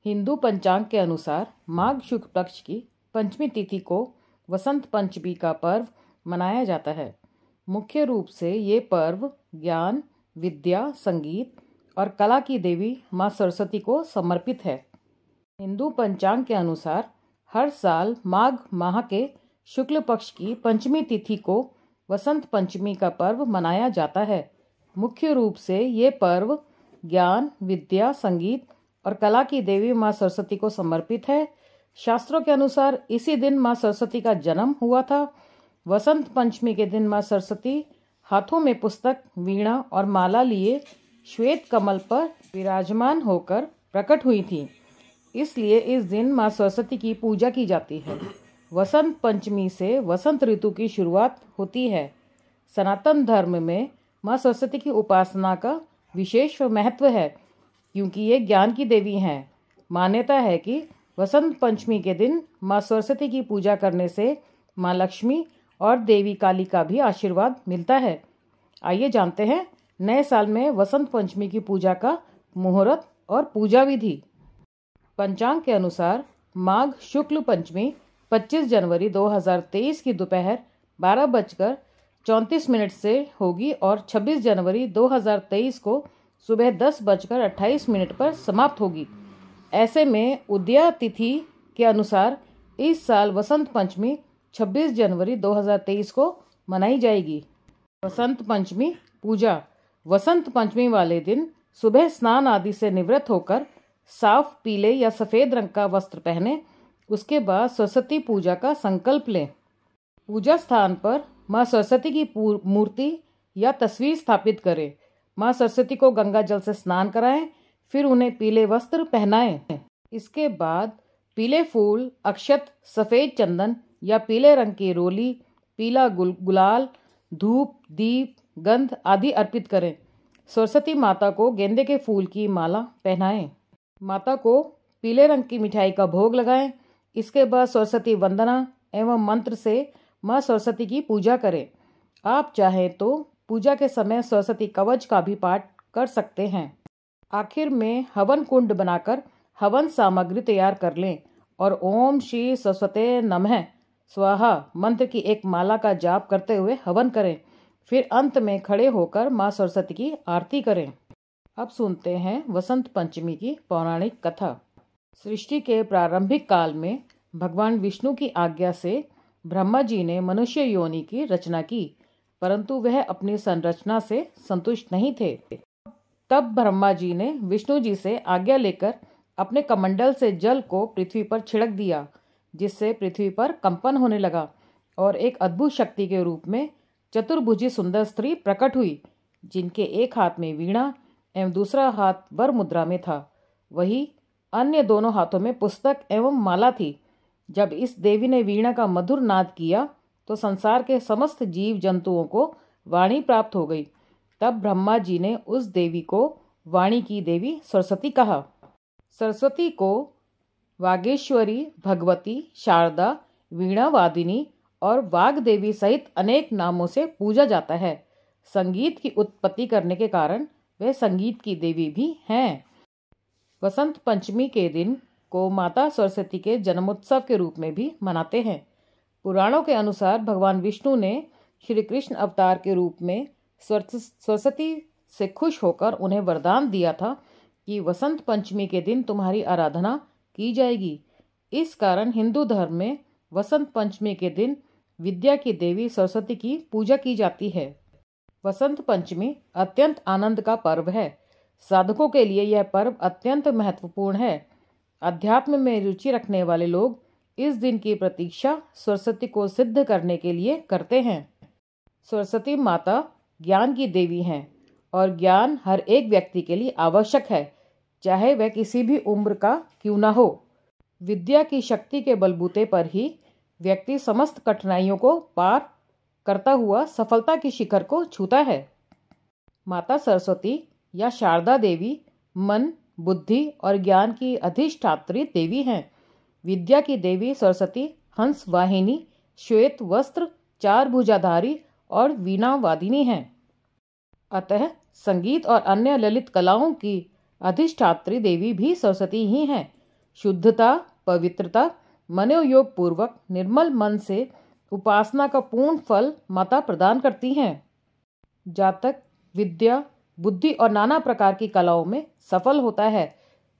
हिंदू पंचांग के अनुसार माघ शुक्ल पक्ष की पंचमी तिथि को वसंत पंचमी का पर्व मनाया जाता है। मुख्य रूप से ये पर्व ज्ञान, विद्या, संगीत और कला की देवी माँ सरस्वती को समर्पित है। हिंदू पंचांग के अनुसार हर साल माघ माह के शुक्ल पक्ष की पंचमी तिथि को वसंत पंचमी का पर्व मनाया जाता है। मुख्य रूप से ये पर्व ज्ञान, विद्या, संगीत और कला की देवी माँ सरस्वती को समर्पित है। शास्त्रों के अनुसार इसी दिन माँ सरस्वती का जन्म हुआ था। वसंत पंचमी के दिन माँ सरस्वती हाथों में पुस्तक, वीणा और माला लिए श्वेत कमल पर विराजमान होकर प्रकट हुई थी। इसलिए इस दिन माँ सरस्वती की पूजा की जाती है। वसंत पंचमी से वसंत ऋतु की शुरुआत होती है। सनातन धर्म में माँ सरस्वती की उपासना का विशेष महत्व है, क्योंकि ये ज्ञान की देवी हैं। मान्यता है कि वसंत पंचमी के दिन माँ सरस्वती की पूजा करने से माँ लक्ष्मी और देवी काली का भी आशीर्वाद मिलता है। आइए जानते हैं नए साल में वसंत पंचमी की पूजा का मुहूर्त और पूजा विधि। पंचांग के अनुसार माघ शुक्ल पंचमी 25 जनवरी 2023 की दोपहर 12:34 से होगी और 26 जनवरी 2023 को सुबह 10:28 पर समाप्त होगी। ऐसे में उदया तिथि के अनुसार इस साल वसंत पंचमी 26 जनवरी 2023 को मनाई जाएगी। वसंत पंचमी पूजा। वसंत पंचमी वाले दिन सुबह स्नान आदि से निवृत्त होकर साफ पीले या सफ़ेद रंग का वस्त्र पहने। उसके बाद सरस्वती पूजा का संकल्प लें। पूजा स्थान पर माँ सरस्वती की मूर्ति या तस्वीर स्थापित करें। माँ सरस्वती को गंगा जल से स्नान कराएं, फिर उन्हें पीले वस्त्र पहनाएं। इसके बाद पीले फूल, अक्षत, सफ़ेद चंदन या पीले रंग की रोली, पीला गुलाल, धूप, दीप, गंध आदि अर्पित करें। सरस्वती माता को गेंदे के फूल की माला पहनाएं। माता को पीले रंग की मिठाई का भोग लगाएं। इसके बाद सरस्वती वंदना एवं मंत्र से माँ सरस्वती की पूजा करें। आप चाहें तो पूजा के समय सरस्वती कवच का भी पाठ कर सकते हैं। आखिर में हवन कुंड बनाकर हवन सामग्री तैयार कर लें और ओम श्री सरस्वते नमः स्वाहा मंत्र की एक माला का जाप करते हुए हवन करें। फिर अंत में खड़े होकर माँ सरस्वती की आरती करें। अब सुनते हैं वसंत पंचमी की पौराणिक कथा। सृष्टि के प्रारंभिक काल में भगवान विष्णु की आज्ञा से ब्रह्मा जी ने मनुष्य योनि की रचना की, परंतु वह अपनी संरचना से संतुष्ट नहीं थे। तब ब्रह्मा जी ने विष्णु जी से आज्ञा लेकर अपने कमंडल से जल को पृथ्वी पर छिड़क दिया, जिससे पृथ्वी पर कंपन होने लगा और एक अद्भुत शक्ति के रूप में चतुर्भुजी सुंदर स्त्री प्रकट हुई, जिनके एक हाथ में वीणा एवं दूसरा हाथ वर मुद्रा में था। वही अन्य दोनों हाथों में पुस्तक एवं माला थी। जब इस देवी ने वीणा का मधुर नाद किया तो संसार के समस्त जीव जंतुओं को वाणी प्राप्त हो गई। तब ब्रह्मा जी ने उस देवी को वाणी की देवी सरस्वती कहा। सरस्वती को वागेश्वरी, भगवती, शारदा, वीणा वादिनी और वाग देवी सहित अनेक नामों से पूजा जाता है। संगीत की उत्पत्ति करने के कारण वे संगीत की देवी भी हैं। वसंत पंचमी के दिन को माता सरस्वती के जन्मोत्सव के रूप में भी मनाते हैं। पुराणों के अनुसार भगवान विष्णु ने श्री कृष्ण अवतार के रूप में सरस्वती से खुश होकर उन्हें वरदान दिया था कि वसंत पंचमी के दिन तुम्हारी आराधना की जाएगी। इस कारण हिंदू धर्म में वसंत पंचमी के दिन विद्या की देवी सरस्वती की पूजा की जाती है। वसंत पंचमी अत्यंत आनंद का पर्व है। साधकों के लिए यह पर्व अत्यंत महत्वपूर्ण है। अध्यात्म में रुचि रखने वाले लोग इस दिन की प्रतीक्षा सरस्वती को सिद्ध करने के लिए करते हैं। सरस्वती माता ज्ञान की देवी हैं और ज्ञान हर एक व्यक्ति के लिए आवश्यक है, चाहे वह किसी भी उम्र का क्यों न हो। विद्या की शक्ति के बलबूते पर ही व्यक्ति समस्त कठिनाइयों को पार करता हुआ सफलता की शिखर को छूता है। माता सरस्वती या शारदा देवी मन, बुद्धि और ज्ञान की अधिष्ठात्री देवी हैं। विद्या की देवी सरस्वती हंस वाहिनी, श्वेत वस्त्र, चार भुजाधारी और वीणा वादिनी हैं। अतः संगीत और अन्य ललित कलाओं की अधिष्ठात्री देवी भी सरस्वती ही हैं। शुद्धता, पवित्रता, मनोयोग पूर्वक निर्मल मन से उपासना का पूर्ण फल माता प्रदान करती हैं। जातक विद्या, बुद्धि और नाना प्रकार की कलाओं में सफल होता है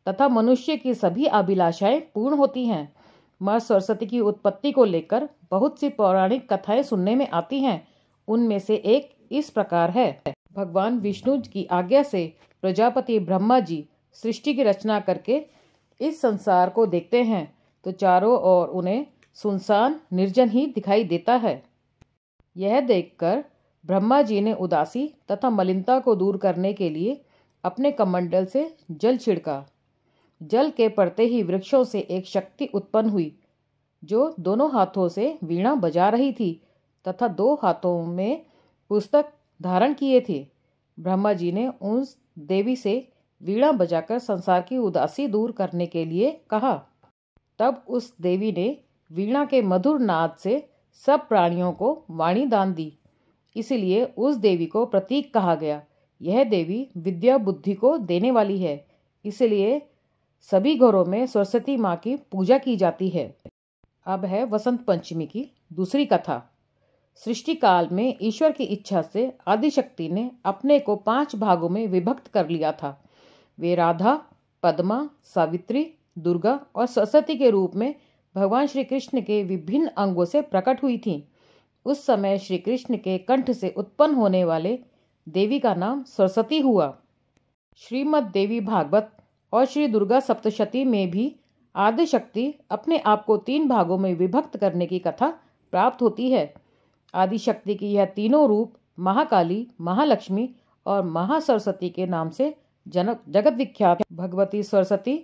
तथा मनुष्य की सभी अभिलाषाएं पूर्ण होती हैं। माँ सरस्वती की उत्पत्ति को लेकर बहुत सी पौराणिक कथाएं सुनने में आती हैं। उनमें से एक इस प्रकार है। भगवान विष्णु की आज्ञा से प्रजापति ब्रह्मा जी सृष्टि की रचना करके इस संसार को देखते हैं तो चारों ओर उन्हें सुनसान निर्जन ही दिखाई देता है। यह देखकर ब्रह्मा जी ने उदासी तथा मलिनता को दूर करने के लिए अपने कमंडल से जल छिड़का। जल के पड़ते ही वृक्षों से एक शक्ति उत्पन्न हुई जो दोनों हाथों से वीणा बजा रही थी तथा 2 हाथों में पुस्तक धारण किए थे। ब्रह्मा जी ने उस देवी से वीणा बजाकर संसार की उदासी दूर करने के लिए कहा। तब उस देवी ने वीणा के मधुर नाद से सब प्राणियों को वाणी दान दी, इसलिए उस देवी को प्रतीक कहा गया। यह देवी विद्या बुद्धि को देने वाली है, इसलिए सभी घरों में सरस्वती माँ की पूजा की जाती है। अब है वसंत पंचमी की दूसरी कथा। सृष्टि काल में ईश्वर की इच्छा से आदिशक्ति ने अपने को 5 भागों में विभक्त कर लिया था। वे राधा, पद्मा, सावित्री, दुर्गा और सरस्वती के रूप में भगवान श्री कृष्ण के विभिन्न अंगों से प्रकट हुई थीं। उस समय श्री कृष्ण के कंठ से उत्पन्न होने वाले देवी का नाम सरस्वती हुआ। श्रीमद् देवी भागवत और श्री दुर्गा सप्तशती में भी आदिशक्ति अपने आप को 3 भागों में विभक्त करने की कथा प्राप्त होती है। आदिशक्ति की यह तीनों रूप महाकाली, महालक्ष्मी और महासरस्वती के नाम से जगत विख्यात है। भगवती सरस्वती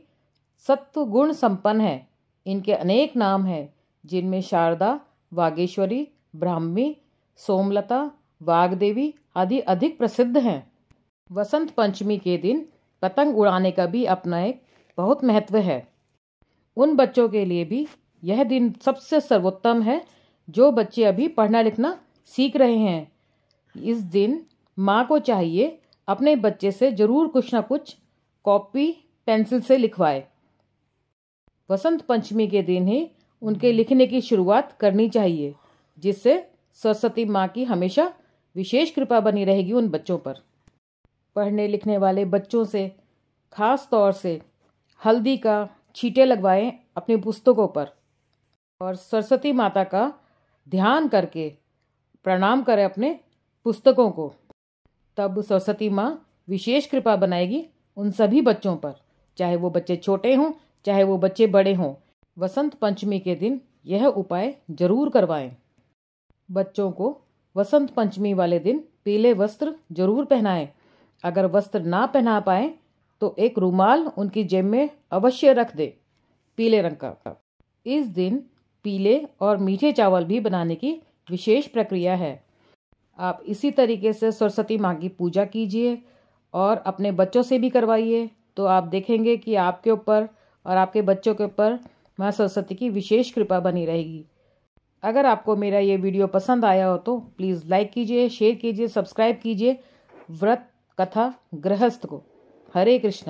सत्व गुण संपन्न है। इनके अनेक नाम हैं, जिनमें शारदा, वागेश्वरी, ब्राह्मी, सोमलता, वाग्देवी आदि अधिक प्रसिद्ध हैं। वसंत पंचमी के दिन पतंग उड़ाने का भी अपना एक बहुत महत्व है। उन बच्चों के लिए भी यह दिन सबसे सर्वोत्तम है जो बच्चे अभी पढ़ना लिखना सीख रहे हैं। इस दिन माँ को चाहिए अपने बच्चे से जरूर कुछ न कुछ कॉपी पेंसिल से लिखवाए। वसंत पंचमी के दिन ही उनके लिखने की शुरुआत करनी चाहिए, जिससे सरस्वती माँ की हमेशा विशेष कृपा बनी रहेगी उन बच्चों पर। पढ़ने लिखने वाले बच्चों से खास तौर से हल्दी का छींटे लगवाएं अपनी पुस्तकों पर और सरस्वती माता का ध्यान करके प्रणाम करें अपने पुस्तकों को। तब सरस्वती माँ विशेष कृपा बनाएगी उन सभी बच्चों पर, चाहे वो बच्चे छोटे हों चाहे वो बच्चे बड़े हों। वसंत पंचमी के दिन यह उपाय जरूर करवाएं। बच्चों को वसंत पंचमी वाले दिन पीले वस्त्र जरूर पहनाएं। अगर वस्त्र ना पहना पाएं तो एक रुमाल उनकी जेब में अवश्य रख दे, पीले रंग का। इस दिन पीले और मीठे चावल भी बनाने की विशेष प्रक्रिया है। आप इसी तरीके से सरस्वती माँ की पूजा कीजिए और अपने बच्चों से भी करवाइए, तो आप देखेंगे कि आपके ऊपर और आपके बच्चों के ऊपर माँ सरस्वती की विशेष कृपा बनी रहेगी। अगर आपको मेरा ये वीडियो पसंद आया हो तो प्लीज़ लाइक कीजिए, शेयर कीजिए, सब्सक्राइब कीजिए। व्रत कथा गृहस्थ को। हरे कृष्ण।